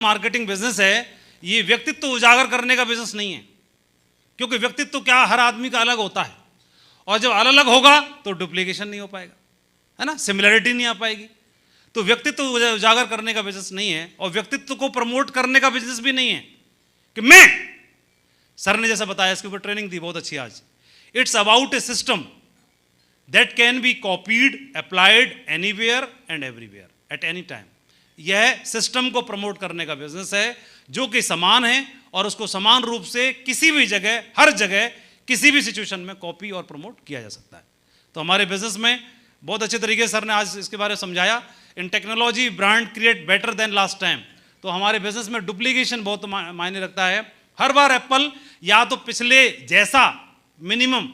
Marketing business है, ये व्यक्तित्व उजागर करने का बिजनेस नहीं है, क्योंकि व्यक्तित्व क्या हर आदमी का अलग होता है, और जब अलग अलग होगा तो डुप्लीकेशन नहीं हो पाएगा, है ना, सिमिलरिटी नहीं आ पाएगी। तो व्यक्तित्व उजागर करने का बिजनेस नहीं है, और व्यक्तित्व को प्रमोट करने का बिजनेस भी नहीं है कि मैं, सर ने जैसा बताया, इसके ऊपर ट्रेनिंग दी बहुत अच्छी आज। It's about A system that can be copied, applied anywhere and everywhere at any time. यह सिस्टम को प्रमोट करने का बिजनेस है जो कि समान है, और उसको समान रूप से किसी भी जगह, हर जगह, किसी भी सिचुएशन में कॉपी और प्रमोट किया जा सकता है। तो हमारे बिजनेस में बहुत अच्छे तरीके से सर ने आज इसके बारे में समझाया। In technology brand create better than last time. तो हमारे बिजनेस में डुप्लीकेशन बहुत मायने रखता है। हर बार एप्पल या तो पिछले जैसा मिनिमम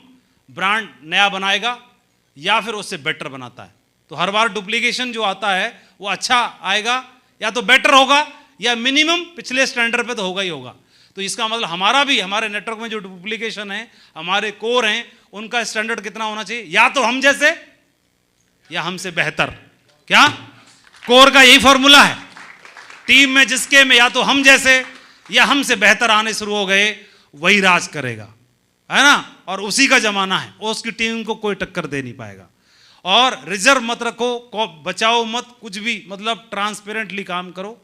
ब्रांड नया बनाएगा या फिर उससे बेटर बनाता है। तो हर बार डुप्लीकेशन जो आता है वो अच्छा आएगा, या तो बेटर होगा या मिनिमम पिछले स्टैंडर्ड पे तो होगा ही होगा। तो इसका मतलब हमारा भी, हमारे नेटवर्क में जो डुप्लीकेशन है, हमारे कोर हैं, उनका स्टैंडर्ड कितना होना चाहिए, या तो हम जैसे या हमसे बेहतर। क्या कोर का यही फॉर्मूला है, टीम में जिसके में या तो हम जैसे या हमसे बेहतर आने शुरू हो गए, वही राज करेगा, है ना, और उसी का जमाना है, और उसकी टीम को कोई टक्कर दे नहीं पाएगा। और रिजर्व मत रखो, बचाओ मत कुछ भी, मतलब ट्रांसपेरेंटली काम करो।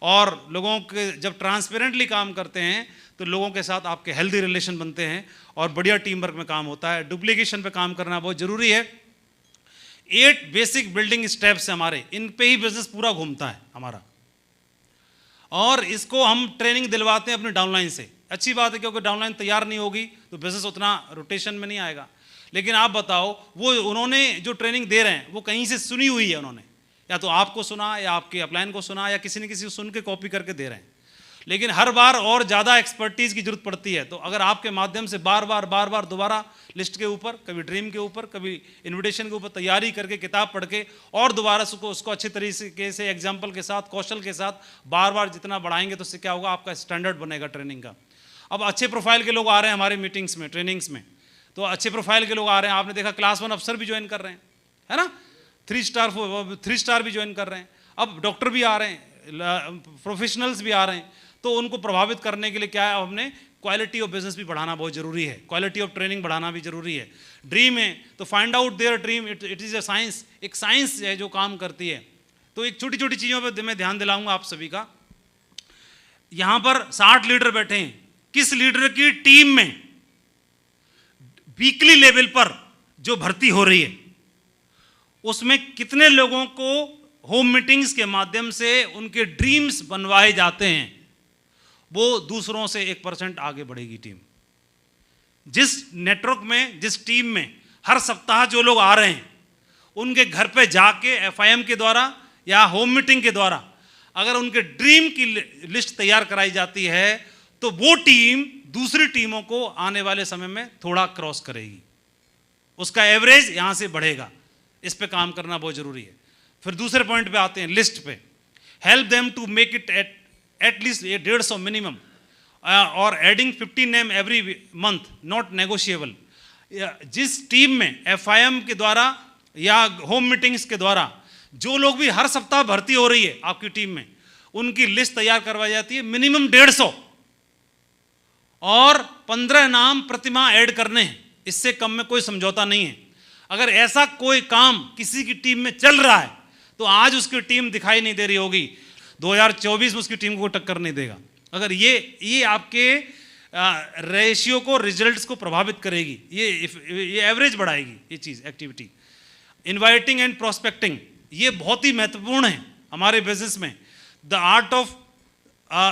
और लोगों के जब ट्रांसपेरेंटली काम करते हैं तो लोगों के साथ आपके हेल्दी रिलेशन बनते हैं और बढ़िया टीम वर्क में काम होता है। डुप्लीकेशन पे काम करना बहुत जरूरी है। 8 बेसिक बिल्डिंग स्टेप्स हमारे, इन पे ही बिजनेस पूरा घूमता है हमारा, और इसको हम ट्रेनिंग दिलवाते हैं अपने डाउनलाइन से। अच्छी बात है, क्योंकि डाउनलाइन तैयार नहीं होगी तो बिजनेस उतना रोटेशन में नहीं आएगा। लेकिन आप बताओ, वो उन्होंने जो ट्रेनिंग दे रहे हैं वो कहीं से सुनी हुई है, उन्होंने या तो आपको सुना या आपके अपलाइन को सुना या किसी न किसी को सुन के कॉपी करके दे रहे हैं। लेकिन हर बार और ज़्यादा एक्सपर्टीज़ की जरूरत पड़ती है। तो अगर आपके माध्यम से बार बार दोबारा लिस्ट के ऊपर, कभी ड्रीम के ऊपर, कभी इनविटेशन के ऊपर तैयारी करके, किताब पढ़ के, और दोबारा उसको अच्छे तरीके से एग्जाम्पल के साथ, कौशल के साथ बार जितना बढ़ाएंगे तो उससे क्या होगा, आपका स्टैंडर्ड बनेगा ट्रेनिंग का। अब अच्छे प्रोफाइल के लोग आ रहे हैं हमारे मीटिंग्स में, ट्रेनिंग्स में, तो अच्छे प्रोफाइल के लोग आ रहे हैं। आपने देखा क्लास 1 अफसर भी ज्वाइन कर रहे हैं, है ना, 3 स्टार भी ज्वाइन कर रहे हैं, अब डॉक्टर भी आ रहे हैं, प्रोफेशनल्स भी आ रहे हैं। तो उनको प्रभावित करने के लिए क्या है, हमने क्वालिटी ऑफ बिजनेस भी बढ़ाना बहुत जरूरी है, क्वालिटी ऑफ ट्रेनिंग बढ़ाना भी जरूरी है। ड्रीम है तो find out their dream, it is a science, एक साइंस है जो काम करती है। तो एक छोटी छोटी चीज़ों पर मैं ध्यान दिलाऊंगा आप सभी का। यहाँ पर 60 लीडर बैठे हैं, किस लीडर की टीम में वीकली लेवल पर जो भर्ती हो रही है उसमें कितने लोगों को होम मीटिंग्स के माध्यम से उनके ड्रीम्स बनवाए जाते हैं, वो दूसरों से 1% आगे बढ़ेगी टीम। जिस नेटवर्क में, जिस टीम में हर सप्ताह जो लोग आ रहे हैं उनके घर पे जाके FIM के द्वारा या होम मीटिंग के द्वारा अगर उनके ड्रीम की लिस्ट तैयार कराई जाती है तो वो टीम दूसरी टीमों को आने वाले समय में थोड़ा क्रॉस करेगी, उसका एवरेज यहां से बढ़ेगा। इस पे काम करना बहुत जरूरी है। फिर दूसरे पॉइंट पे आते हैं, लिस्ट पे। Help them to make it at least 150 minimum, और adding 15 name every month, not negotiable. जिस टीम में FIM के द्वारा या होम मीटिंग्स के द्वारा जो लोग भी हर सप्ताह भर्ती हो रही है आपकी टीम में, उनकी लिस्ट तैयार करवाई जाती है, मिनिमम 150, और 15 नाम प्रतिमाह ऐड करने हैं, इससे कम में कोई समझौता नहीं है। अगर ऐसा कोई काम किसी की टीम में चल रहा है तो आज उसकी टीम दिखाई नहीं दे रही होगी, 2024 में उसकी टीम को टक्कर नहीं देगा। अगर ये आपके रेशियो को, रिजल्ट्स को प्रभावित करेगी, ये एवरेज बढ़ाएगी ये चीज़, एक्टिविटी। इनवाइटिंग एंड प्रोस्पेक्टिंग, ये बहुत ही महत्वपूर्ण है हमारे बिजनेस में। The art of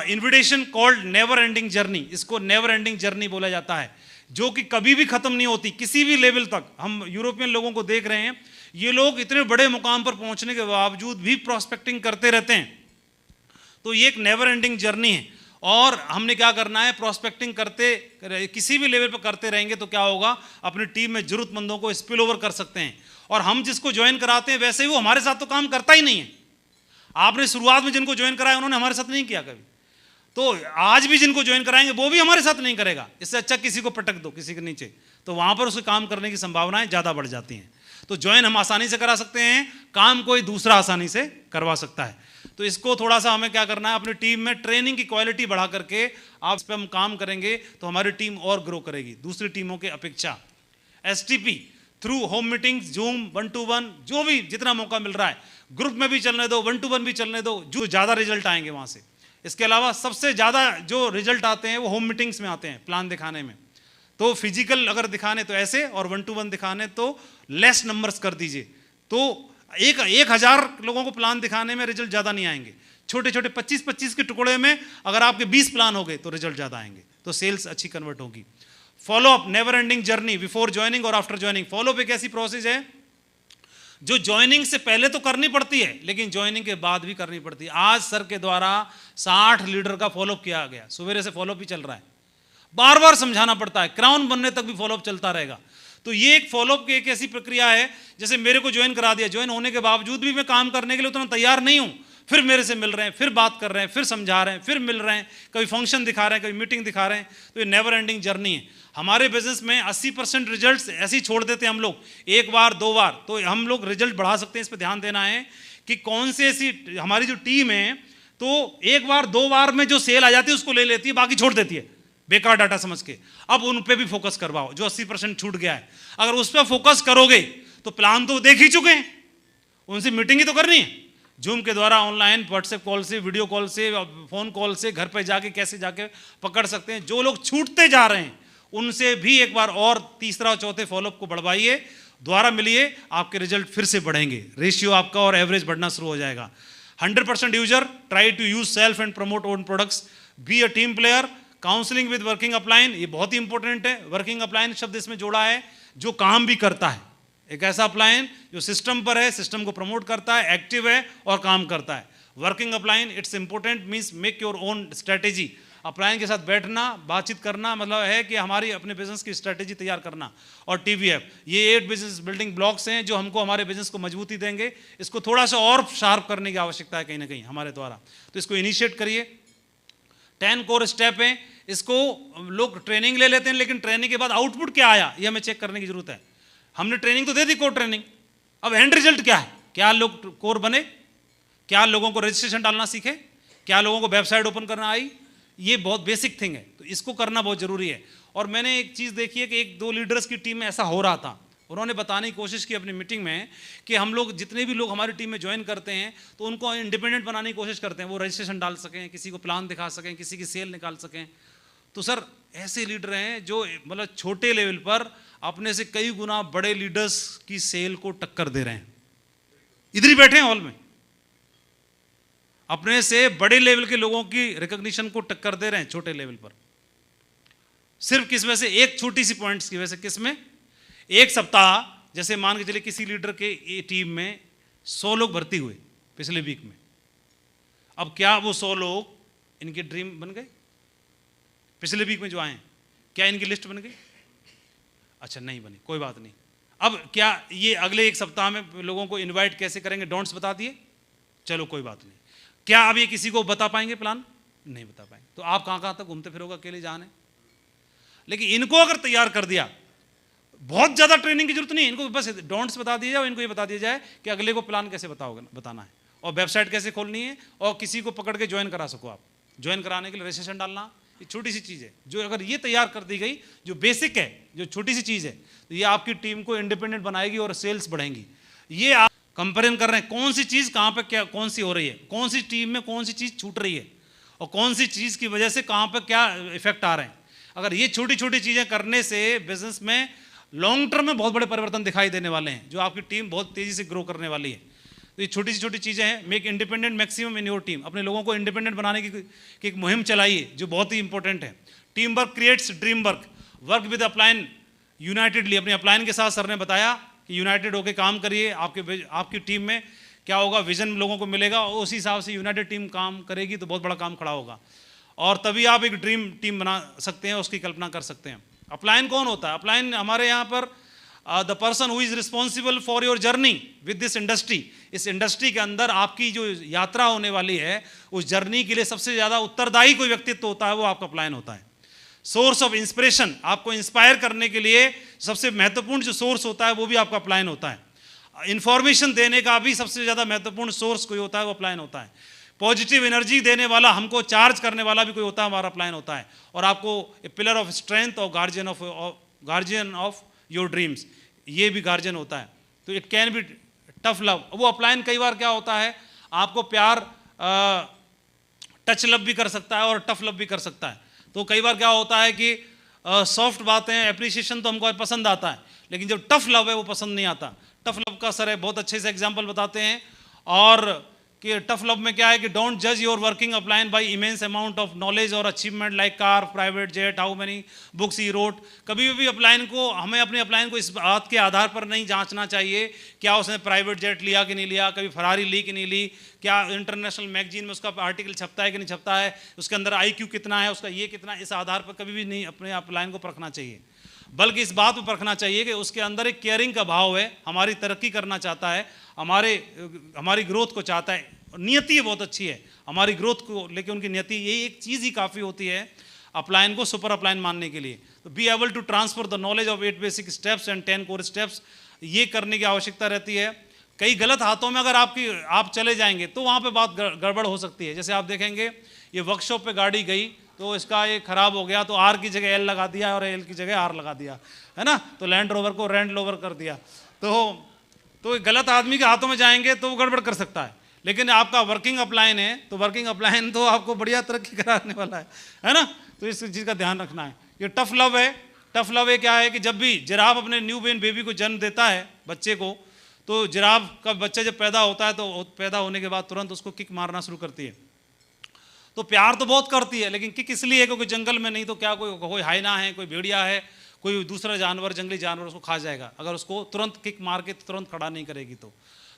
invitation called never ending journey, इसको नेवर एंडिंग जर्नी बोला जाता है, जो कि कभी भी खत्म नहीं होती किसी भी लेवल तक। हम यूरोपियन लोगों को देख रहे हैं, ये लोग इतने बड़े मुकाम पर पहुंचने के बावजूद भी प्रोस्पेक्टिंग करते रहते हैं। तो ये एक नेवर एंडिंग जर्नी है, और हमने क्या करना है, प्रोस्पेक्टिंग करते, किसी भी लेवल पर करते रहेंगे तो क्या होगा, अपनी टीम में जरूरतमंदों को स्पिल ओवर कर सकते हैं। और हम जिसको ज्वाइन कराते हैं वैसे ही वो हमारे साथ तो काम करता ही नहीं है। आपने शुरुआत में जिनको ज्वाइन कराया उन्होंने हमारे साथ नहीं किया कभी, तो आज भी जिनको ज्वाइन कराएंगे वो भी हमारे साथ नहीं करेगा। इससे अच्छा किसी को पटक दो, किसी के नीचे, तो वहां पर उसके काम करने की संभावनाएं ज़्यादा बढ़ जाती हैं। तो ज्वाइन हम आसानी से करा सकते हैं, काम कोई दूसरा आसानी से करवा सकता है। तो तो इसको थोड़ा सा हमें क्या करना है, अपनी टीम में ट्रेनिंग की क्वालिटी बढ़ा करके आप इस पर हम काम करेंगे तो हमारी टीम और ग्रो करेगी दूसरी टीमों के अपेक्षा। STP through whom meetings, zoom, 1-to-1, जो भी जितना मौका मिल रहा है, ग्रुप में भी चलने दो, 1-to-1 भी चलने दो, जो ज़्यादा रिजल्ट आएंगे वहाँ से। इसके अलावा सबसे ज़्यादा जो रिजल्ट आते हैं वो होम मीटिंग्स में आते हैं, प्लान दिखाने में। तो फिजिकल अगर दिखाने तो ऐसे, और 1-to-1 दिखाने तो लेस नंबर्स कर दीजिए, तो 1000 लोगों को प्लान दिखाने में रिजल्ट ज़्यादा नहीं आएंगे। छोटे छोटे 25-25 के टुकड़े में अगर आपके 20 प्लान हो गए तो रिजल्ट ज़्यादा आएंगे, तो सेल्स अच्छी कन्वर्ट होगी। Follow up, never ending journey before joining और आफ्टर ज्वाइनिंग। फॉलो अप एक ऐसी प्रोसेस है जो ज्वाइनिंग से पहले तो करनी पड़ती है लेकिन ज्वाइनिंग के बाद भी करनी पड़ती है। आज सर के द्वारा 60 लीडर का फॉलोअप किया गया, सवेरे से फॉलोअप ही चल रहा है, बार बार समझाना पड़ता है, क्राउन बनने तक भी फॉलोअप चलता रहेगा। तो ये एक फॉलोअप की एक ऐसी प्रक्रिया है, जैसे मेरे को ज्वाइन करा दिया, ज्वाइन होने के बावजूद भी मैं काम करने के लिए उतना तैयार नहीं हूँ, फिर मेरे से मिल रहे हैं, फिर बात कर रहे हैं, फिर समझा रहे हैं, फिर मिल रहे हैं, कभी फंक्शन दिखा रहे हैं, कभी मीटिंग दिखा रहे हैं। तो ये नेवर एंडिंग जर्नी है। हमारे बिजनेस में 80% रिजल्ट्स ऐसे ही छोड़ देते हैं हम लोग, एक बार 2 बार, तो हम लोग रिजल्ट बढ़ा सकते हैं। इस पर ध्यान देना है कि कौन से ऐसी हमारी जो टीम है, तो एक बार 2 बार में जो सेल आ जाती है उसको ले लेती है, बाकी छोड़ देती है बेकार डाटा समझ के। अब उन पे भी फोकस करवाओ, जो 80% छूट गया है। अगर उस पर फोकस करोगे तो प्लान तो देख ही चुके हैं, उनसे मीटिंग ही तो करनी है, जूम के द्वारा, ऑनलाइन, व्हाट्सएप कॉल से, वीडियो कॉल से, फोन कॉल से, घर पे जाके कैसे जाके पकड़ सकते हैं। जो लोग छूटते जा रहे हैं उनसे भी एक बार और तीसरा और चौथे फॉलोअप को बढ़वाइए, दोबारा मिलिए, आपके रिजल्ट फिर से बढ़ेंगे, रेशियो आपका और एवरेज बढ़ना शुरू हो जाएगा। 100% user, try to use self and promote own products, be a team player, counselling with working upline, ये बहुत ही इंपॉर्टेंट है। वर्किंग अपलाइन शब्द इसमें जोड़ा है, जो काम भी करता है, एक ऐसा अपलाइन जो सिस्टम पर है, सिस्टम को प्रमोट करता है, एक्टिव है और काम करता है। Working upline, it's important, means make your own strategy. Upline के साथ बैठना, बातचीत करना, मतलब है कि हमारी अपने बिजनेस की स्ट्रेटेजी तैयार करना। और TVF, ये 8 बिजनेस बिल्डिंग ब्लॉक्स हैं जो हमको हमारे बिजनेस को मजबूती देंगे। इसको थोड़ा सा और शार्प करने की आवश्यकता है कहीं ना कहीं हमारे द्वारा, तो इसको इनिशिएट करिए। 10 कोर स्टेप हैं, इसको लोग ट्रेनिंग ले लेते हैं, लेकिन ट्रेनिंग के बाद आउटपुट क्या आया ये हमें चेक करने की जरूरत है। हमने ट्रेनिंग तो दे दी, कोर ट्रेनिंग, अब एंड रिजल्ट क्या है? क्या लोग कोर बने? क्या लोगों को रजिस्ट्रेशन डालना सीखे? क्या लोगों को वेबसाइट ओपन करना आई? ये बहुत बेसिक थिंग है, तो इसको करना बहुत जरूरी है। और मैंने एक चीज़ देखी है कि 1-2 लीडर्स की टीम में ऐसा हो रहा था, उन्होंने बताने की कोशिश की अपनी मीटिंग में कि हम लोग जितने भी लोग हमारी टीम में ज्वाइन करते हैं तो उनको इंडिपेंडेंट बनाने की कोशिश करते हैं, वो रजिस्ट्रेशन डाल सकें, किसी को प्लान दिखा सकें, किसी की सेल निकाल सकें। तो सर ऐसे लीडर हैं जो मतलब छोटे लेवल पर अपने से कई गुना बड़े लीडर्स की सेल को टक्कर दे रहे हैं, इधर ही बैठे हैं हॉल में, अपने से बड़े लेवल के लोगों की रिकॉग्निशन को टक्कर दे रहे हैं छोटे लेवल पर। सिर्फ किस वजह से? एक छोटी सी पॉइंट्स की वजह से। किसमें? एक सप्ताह, जैसे मान के चलिए किसी लीडर के टीम में 100 लोग भर्ती हुए पिछले वीक में, अब क्या वो 100 लोग इनके ड्रीम बन गए? पिछले वीक में जो आए, क्या इनकी लिस्ट बन गई? अच्छा नहीं बनी, कोई बात नहीं। अब क्या ये अगले एक सप्ताह में लोगों को इनवाइट कैसे करेंगे? डोंट्स बता दिए, चलो कोई बात नहीं। क्या अब ये किसी को बता पाएंगे प्लान? नहीं बता पाएंगे। तो आप कहाँ कहाँ तक घूमते फिरोगे अकेले जाने? लेकिन इनको अगर तैयार कर दिया, बहुत ज़्यादा ट्रेनिंग की जरूरत नहीं, इनको बस डोंट्स बता दिया जाए, इनको ये बता दिया जाए कि अगले को प्लान कैसे बताना है और वेबसाइट कैसे खोलनी है और किसी को पकड़ के ज्वाइन करा सको आप। ज्वाइन कराने के लिए रजिस्ट्रेशन डालना, ये छोटी सी चीज़ है, जो अगर ये तैयार कर दी गई, जो बेसिक है, जो छोटी सी चीज़ है, तो ये आपकी टीम को इंडिपेंडेंट बनाएगी और सेल्स बढ़ेंगी। ये आप कंपेरिजन कर रहे हैं, कौन सी चीज़ कहाँ पे क्या, कौन सी हो रही है, कौन सी टीम में कौन सी चीज़ छूट रही है और कौन सी चीज़ की वजह से कहाँ पे क्या इफेक्ट आ रहे हैं। अगर ये छोटी छोटी चीज़ें करने से बिजनेस में लॉन्ग टर्म में बहुत बड़े परिवर्तन दिखाई देने वाले हैं, जो आपकी टीम बहुत तेज़ी से ग्रो करने वाली है। तो ये छोटी सी छोटी चीज़ें हैं। Make independent maximum in your team, अपने लोगों को इंडिपेंडेंट बनाने की एक मुहिम चलाइए जो बहुत ही इंपॉर्टेंट है। Team work creates dream work, work with upline unitedly. अपने अपलाइन के साथ सर ने बताया कि यूनाइटेड होकर काम करिए, आपकी टीम में क्या होगा, विजन लोगों को मिलेगा और उसी हिसाब से यूनाइटेड टीम काम करेगी तो बहुत बड़ा काम खड़ा होगा और तभी आप एक ड्रीम टीम बना सकते हैं, उसकी कल्पना कर सकते हैं। अपलाइन कौन होता है? अपलाइन हमारे यहाँ पर the person who is responsible for your journey with this industry. इस इंडस्ट्री के अंदर आपकी जो यात्रा होने वाली है, उस जर्नी के लिए सबसे ज़्यादा उत्तरदायी कोई व्यक्तित्व होता है, वो आपका अपलाइन होता है। सोर्स ऑफ इंस्पिरेशन, आपको इंस्पायर करने के लिए सबसे महत्वपूर्ण जो सोर्स होता है वो भी आपका अपलाइन होता है। इंफॉर्मेशन देने का भी सबसे ज़्यादा महत्वपूर्ण सोर्स कोई होता है, वो अपलाइन होता है। पॉजिटिव एनर्जी देने वाला, हमको चार्ज करने वाला भी कोई होता है, हमारा अप्लायन होता है। और आपको ए पिलर ऑफ स्ट्रेंथ और गार्जियन ऑफ योर ड्रीम्स, ये भी गार्जियन होता है। तो it can be tough love. वो अप्लायन कई बार क्या होता है, आपको प्यार टच लव भी कर सकता है और टफ लव भी कर सकता है। तो कई बार क्या होता है कि सॉफ्ट बातें, एप्रिसिएशन तो हमको पसंद आता है, लेकिन जब टफ लव है वो पसंद नहीं आता। टफ लव का सर है बहुत अच्छे से एग्जाम्पल बताते हैं। और कि टफ लव में क्या है कि डोंट जज your working upline by immense amount of knowledge और achievement like car, private jet, how many books he wrote. कभी भी अप्लायन को, हमें अपने अप्लायन को इस बात के आधार पर नहीं जांचना चाहिए क्या उसने प्राइवेट जेट लिया कि नहीं लिया, कभी फरारी ली कि नहीं ली, क्या इंटरनेशनल मैगजीन में उसका आर्टिकल छपता है कि नहीं छपता है, उसके अंदर IQ कितना है, उसका ये कितना, इस आधार पर कभी भी नहीं अपने अप्लायन को परखना चाहिए। बल्कि इस बात पर परखना चाहिए कि उसके अंदर एक केयरिंग का भाव है, हमारी तरक्की करना चाहता है, हमारी ग्रोथ को चाहता है, नियति बहुत अच्छी है हमारी ग्रोथ को लेके, उनकी नियति, यही एक चीज़ ही काफ़ी होती है अप्लायन को सुपर अप्लायन मानने के लिए। तो be able to transfer the knowledge of 8 basic steps and 10 core steps, ये करने की आवश्यकता रहती है। कई गलत हाथों में अगर आप चले जाएंगे तो वहाँ पे बात गड़बड़ हो सकती है। जैसे आप देखेंगे ये वर्कशॉप पे गाड़ी गई तो इसका ये खराब हो गया, तो R की जगह L लगा दिया और L की जगह R लगा दिया, है ना, तो लैंड रोवर को रैंड रोवर कर दिया। तो गलत आदमी के हाथों में जाएंगे तो वो गड़बड़ कर सकता है। लेकिन आपका वर्किंग अप्लायन है तो वर्किंग अप्लायन तो आपको बढ़िया तरक्की कराने वाला है ना। तो इस चीज़ का ध्यान रखना है। ये टफ लव है। टफ लव है क्या है कि जब भी जिराफ अपने न्यू बॉर्न बेबी को जन्म देता है, बच्चे को, तो जिराफ का बच्चा जब पैदा होता है तो पैदा होने के बाद तुरंत उसको किक मारना शुरू करती है। तो प्यार तो बहुत करती है, लेकिन किक इसलिए क्योंकि जंगल में नहीं तो क्या कोई हाइना है, कोई भेड़िया है, कोई दूसरा जानवर, जंगली जानवर उसको खा जाएगा अगर उसको तुरंत किक मार के तुरंत खड़ा नहीं करेगी।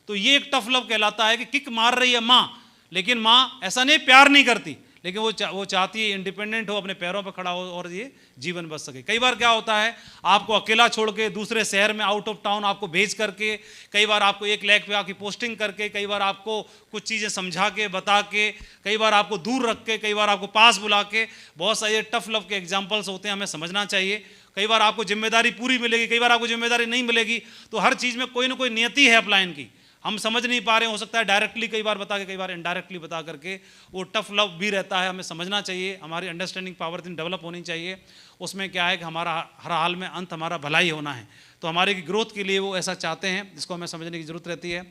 तो ये एक टफ लव कहलाता है कि किक मार रही है माँ, लेकिन माँ ऐसा नहीं प्यार नहीं करती, लेकिन वो चाहती है इंडिपेंडेंट हो, अपने पैरों पर खड़ा हो और ये जीवन बच सके। कई बार क्या होता है, आपको अकेला छोड़ के दूसरे शहर में, आउट ऑफ टाउन आपको भेज करके, कई बार आपको एक लैग पे आपकी पोस्टिंग करके, कई बार आपको कुछ चीज़ें समझा के, बता के, कई बार आपको दूर रख के, कई बार आपको पास बुला के, बहुत सारे टफ लव के एग्जाम्पल्स होते हैं, हमें समझना चाहिए। कई बार आपको जिम्मेदारी पूरी मिलेगी, कई बार आपको जिम्मेदारी नहीं मिलेगी। तो हर चीज़ में कोई ना कोई नियति है अप्लायन की, हम समझ नहीं पा रहे, हो सकता है डायरेक्टली कई बार बता के, कई बार इनडायरेक्टली बता करके, वो टफ लव भी रहता है। हमें समझना चाहिए, हमारी अंडरस्टैंडिंग पावर डेवलप होनी चाहिए। उसमें क्या है कि हमारा हर हाल में अंत हमारा भलाई होना है, तो हमारी ग्रोथ के लिए वो ऐसा चाहते हैं, जिसको हमें समझने की जरूरत रहती है।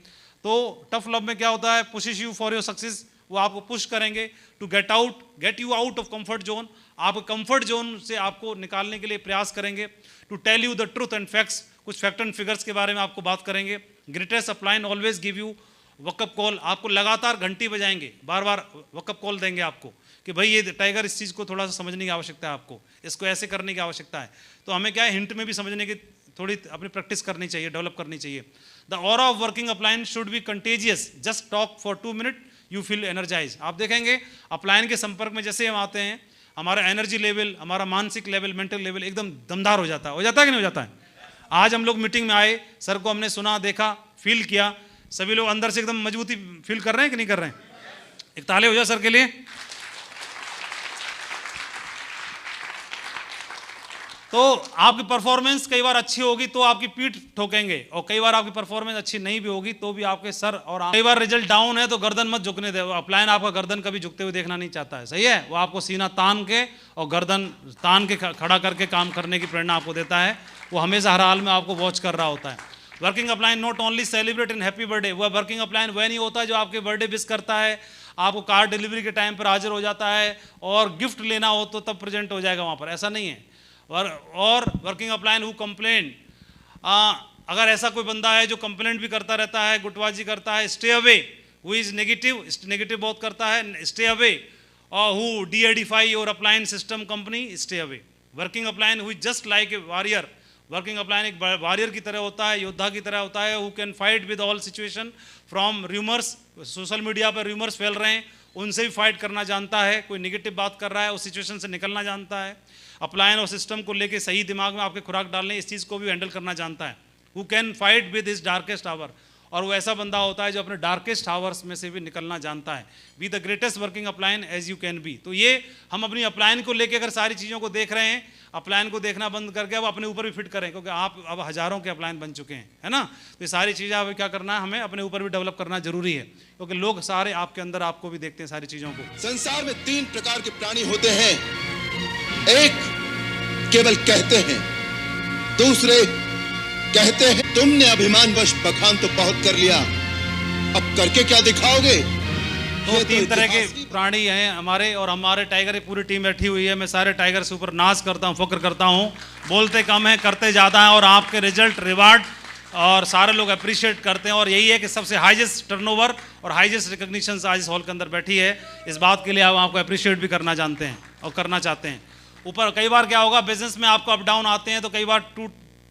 तो टफ लव में क्या होता है, pushes you for your success, वो आपको पुश करेंगे to get you out of comfort zone, आप कंफर्ट जोन से आपको निकालने के लिए प्रयास करेंगे। To tell you the truth and facts, कुछ फैक्ट एंड फिगर्स के बारे में आपको बात करेंगे। Greatest upline always give you wake up call, आपको लगातार घंटी बजाएंगे, बार बार वकअप कॉल देंगे आपको कि भाई ये टाइगर, इस चीज़ को थोड़ा सा समझने की आवश्यकता है, आपको इसको ऐसे करने की आवश्यकता है। तो हमें क्या है, हिंट में भी समझने की थोड़ी अपनी प्रैक्टिस करनी चाहिए, डेवलप करनी चाहिए। The aura of working upline should be contagious, just talk for 2 minute you feel energise. आप देखेंगे अप्लायन के संपर्क में जैसे हम आते हैं, हमारा एनर्जी लेवल, हमारा मानसिक लेवल, मेंटल लेवल एकदम दमदार हो जाता है कि नहीं हो जाता है। आज हम लोग मीटिंग में आए, सर को हमने सुना, देखा, फील किया, सभी लोग अंदर से एकदम मजबूती फील कर रहे हैं कि नहीं कर रहे हैं? एक ताले हो जाए सर के लिए। तो आपकी परफॉर्मेंस कई बार अच्छी होगी तो आपकी पीठ ठोकेंगे, और कई बार आपकी परफॉर्मेंस अच्छी नहीं भी होगी तो भी आपके सर और कई बार रिजल्ट डाउन है तो गर्दन मत झुकने दे। अप्लायन आपका गर्दन कभी झुकते हुए देखना नहीं चाहता है, सही है। वो आपको सीना तान के और गर्दन तान के खड़ा करके काम करने की प्रेरणा आपको देता है। वो हमेशा हर हाल में आपको वॉच कर रहा होता है। Working upline not only celebrate in happy birthday, वह वर्किंग अप्लायन वह नहीं होता जो आपके बर्थडे विश करता है, आपको कार्ड डिलीवरी के टाइम पर हाजिर हो जाता है और गिफ्ट लेना हो तो तब प्रेजेंट हो जाएगा वहाँ पर, ऐसा नहीं है। और वर्किंग अप्लायन हु कंप्लेन, अगर ऐसा कोई बंदा है जो कंप्लेंट भी करता रहता है, गुटबाजी करता है, stay away. Who is negative बहुत करता है, स्टे अवे। और who de-edify your upline system company, stay away. Working upline who is just like a warrior, working upline एक वॉरियर की तरह होता है, योद्धा की तरह होता है। Who can fight with all situation from rumours, social media पर रूमर्स फैल रहे हैं उनसे भी फाइट करना जानता है, कोई नेगेटिव बात कर रहा है उस सिचुएशन से निकलना जानता है। अप्लायन और सिस्टम को लेके सही दिमाग में आपके खुराक डालने, इस चीज़ को भी हैंडल करना जानता है। Who can fight with his darkest hour, और वो ऐसा बंदा होता है जो अपने डार्केस्ट आवर्स में से भी निकलना जानता है। Be the greatest working upline as you can be. तो ये हम अपनी अप्लायन को लेकर अगर सारी चीज़ों को देख रहे हैं, अपलायन को देखना बंद करके अब अपने ऊपर भी फिट करें, क्योंकि आप अब हज़ारों के अपलायन बन चुके हैं, है ना। तो ये सारी चीज़ें अब क्या करना है, हमें अपने ऊपर भी डेवलप करना जरूरी है, क्योंकि लोग सारे आपके अंदर आपको भी देखते हैं सारी चीज़ों को। संसार में 3 प्रकार के प्राणी होते हैं। एक केवल कहते हैं, दूसरे कहते हैं तुमने अभिमानवश बखान तो बहुत कर लिया, अब करके क्या दिखाओगे। तो 3 तरह के प्राणी हैं हमारे, और हमारे टाइगर की पूरी टीम बैठी हुई है। मैं सारे टाइगर से ऊपर नाज करता हूँ, फक्र करता हूँ। बोलते कम है, करते ज़्यादा है, और आपके रिजल्ट रिवार्ड और सारे लोग अप्रिशिएट करते हैं। और यही है कि सबसे हाईएस्ट टर्नओवर और हाईएस्ट रिकॉग्निशन आज इस हॉल के अंदर बैठी है। इस बात के लिए आप आपको अप्रिशिएट भी करना जानते हैं और करना चाहते हैं। ऊपर कई बार क्या होगा, बिजनेस में आपको अप डाउन आते हैं, तो कई बार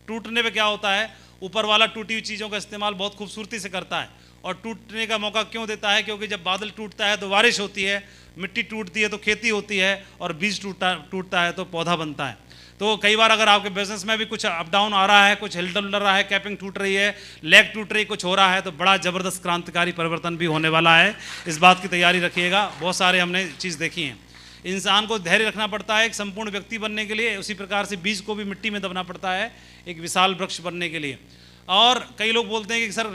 टूटने पे क्या होता है, ऊपर वाला टूटी हुई चीज़ों का इस्तेमाल बहुत खूबसूरती से करता है। और टूटने का मौका क्यों देता है, क्योंकि जब बादल टूटता है तो बारिश होती है, मिट्टी टूटती है तो खेती होती है, और बीज टूटता है तो पौधा बनता है। तो कई बार अगर आपके बिजनेस में भी कुछ अप डाउन आ रहा है, कुछ हिलडुल रहा है, कैपिंग टूट रही है, लेग टूट रही, कुछ हो रहा है, तो बड़ा ज़बरदस्त क्रांतिकारी परिवर्तन भी होने वाला है। इस बात की तैयारी रखिएगा। बहुत सारे हमने चीज़ देखी हैं। इंसान को धैर्य रखना पड़ता है एक संपूर्ण व्यक्ति बनने के लिए, उसी प्रकार से बीज को भी मिट्टी में दबना पड़ता है एक विशाल वृक्ष बनने के लिए। और कई लोग बोलते हैं कि सर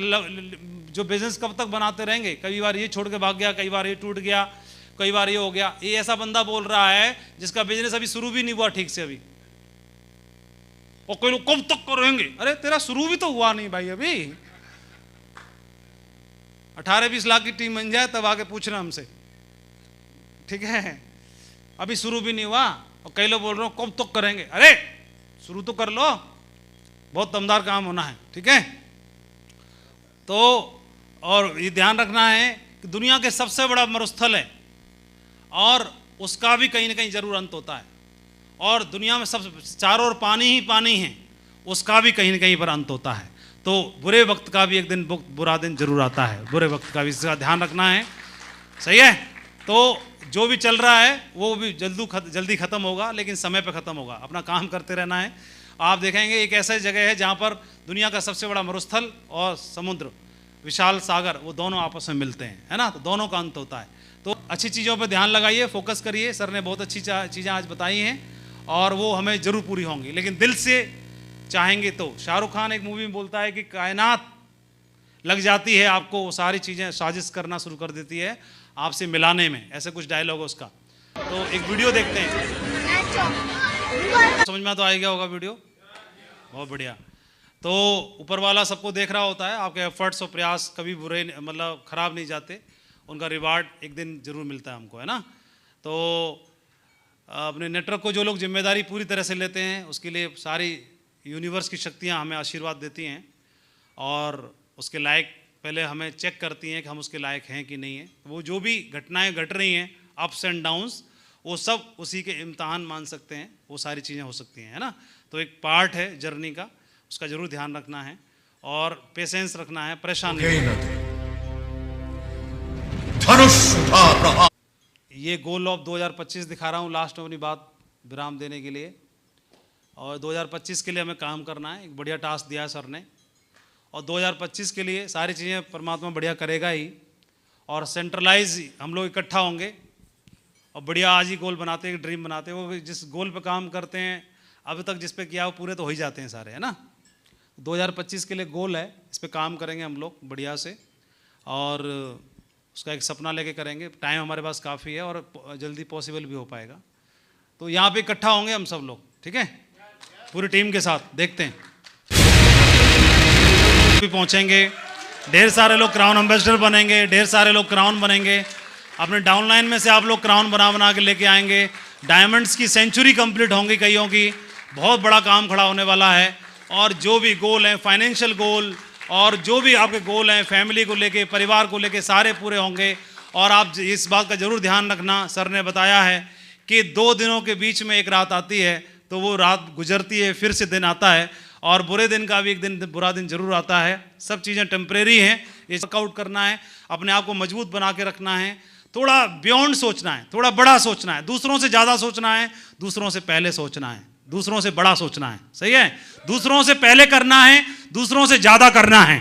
जो बिजनेस कब तक बनाते रहेंगे, कई बार ये छोड़ के भाग गया, कई बार ये टूट गया, कई बार ये हो गया। ये ऐसा बंदा बोल रहा है जिसका बिजनेस अभी शुरू भी नहीं हुआ ठीक से अभी, और कोई लोग कब तक करेंगे। अरे तेरा शुरू भी तो हुआ नहीं भाई, अभी 18-20 लाख की टीम बन जाए तब आके पूछना हमसे, ठीक है। अभी शुरू भी नहीं हुआ और कई लोग बोल रहे हो कब तक करेंगे। अरे शुरू तो कर लो, बहुत दमदार काम होना है, ठीक है। तो और ये ध्यान रखना है कि दुनिया के सबसे बड़ा मरुस्थल है, और उसका भी कहीं ना कहीं जरूर अंत होता है। और दुनिया में सब चारों ओर पानी ही पानी है, उसका भी कहीं ना कहीं पर अंत होता है। तो बुरे वक्त का भी एक दिन बुरा दिन जरूर आता है, बुरे वक्त का भी, इसका ध्यान रखना है, सही है। तो जो भी चल रहा है वो भी जल्दी ख़त्म होगा, लेकिन समय पर ख़त्म होगा। अपना काम करते रहना है। आप देखेंगे एक ऐसा जगह है जहाँ पर दुनिया का सबसे बड़ा मरुस्थल और समुद्र, विशाल सागर, वो दोनों आपस में मिलते हैं, है ना। तो दोनों का अंत होता है। तो अच्छी चीज़ों पर ध्यान लगाइए, फोकस करिए। सर ने बहुत अच्छी चीज़ें आज बताई हैं और वो हमें ज़रूर पूरी होंगी, लेकिन दिल से चाहेंगे तो। शाहरुख खान एक मूवी में बोलता है कि कायनात लग जाती है आपको, वो सारी चीज़ें साजिश करना शुरू कर देती है आपसे मिलाने में, ऐसे कुछ डायलॉग है उसका। तो एक वीडियो देखते हैं, समझ में तो आ गया होगा वीडियो, बहुत बढ़िया। तो ऊपर वाला सबको देख रहा होता है, आपके एफर्ट्स और प्रयास कभी बुरे मतलब ख़राब नहीं जाते, उनका रिवार्ड एक दिन जरूर मिलता है हमको, है ना। तो अपने नेटवर्क को जो लोग जिम्मेदारी पूरी तरह से लेते हैं, उसके लिए सारी यूनिवर्स की शक्तियाँ हमें आशीर्वाद देती हैं, और उसके लायक पहले हमें चेक करती हैं कि हम उसके लायक हैं कि नहीं है। वो जो भी घटनाएं घट रही हैं, अप्स एंड डाउन्स, वो सब उसी के इम्तहान मान सकते हैं, वो सारी चीज़ें हो सकती हैं, है ना। तो एक पार्ट है जर्नी का, उसका जरूर ध्यान रखना है और पेशेंस रखना है, परेशान नहीं। ये गोल ऑफ 2025 दिखा रहा हूँ लास्ट में अपनी बात विराम देने के लिए। और 2025 के लिए हमें काम करना है, एक बढ़िया टास्क दिया है सर ने, और 2025 के लिए सारी चीज़ें परमात्मा बढ़िया करेगा ही, और सेंट्रलाइज हम लोग इकट्ठा होंगे और बढ़िया आज ही गोल बनाते हैं, ड्रीम बनाते हैं। वो जिस गोल पे काम करते हैं अभी तक, जिस पे किया वो पूरे तो हो ही जाते हैं सारे, है ना। 2025 के लिए गोल है, इस पे काम करेंगे हम लोग बढ़िया से, और उसका एक सपना लेके करेंगे। टाइम हमारे पास काफ़ी है और जल्दी पॉसिबल भी हो पाएगा। तो यहाँ पे इकट्ठा होंगे हम सब लोग, ठीक है, पूरी टीम के साथ। देखते हैं, भी पहुँचेंगे, ढेर सारे लोग क्राउन एम्बेसडर बनेंगे, ढेर सारे लोग क्राउन बनेंगे। अपने डाउनलाइन में से आप लोग क्राउन बना के लेके आएंगे। डायमंड्स की सेंचुरी कंप्लीट होंगी कईयों की, बहुत बड़ा काम खड़ा होने वाला है। और जो भी गोल हैं, फाइनेंशियल गोल और जो भी आपके गोल हैं, फैमिली को लेके, परिवार को लेके, सारे पूरे होंगे। और आप इस बात का जरूर ध्यान रखना, सर ने बताया है कि 2 दिनों के बीच में एक रात आती है, तो वो रात गुजरती है, फिर से दिन आता है, और बुरे दिन का भी एक दिन बुरा दिन जरूर आता है। सब चीज़ें टेम्परेरी हैं, ये वर्कआउट करना है, अपने आप को मजबूत बना के रखना है, थोड़ा बियॉन्ड सोचना है, थोड़ा बड़ा सोचना है, दूसरों से ज़्यादा सोचना है, दूसरों से पहले सोचना है, दूसरों से बड़ा सोचना है, सही है। दूसरों से पहले करना है, दूसरों से ज़्यादा करना है।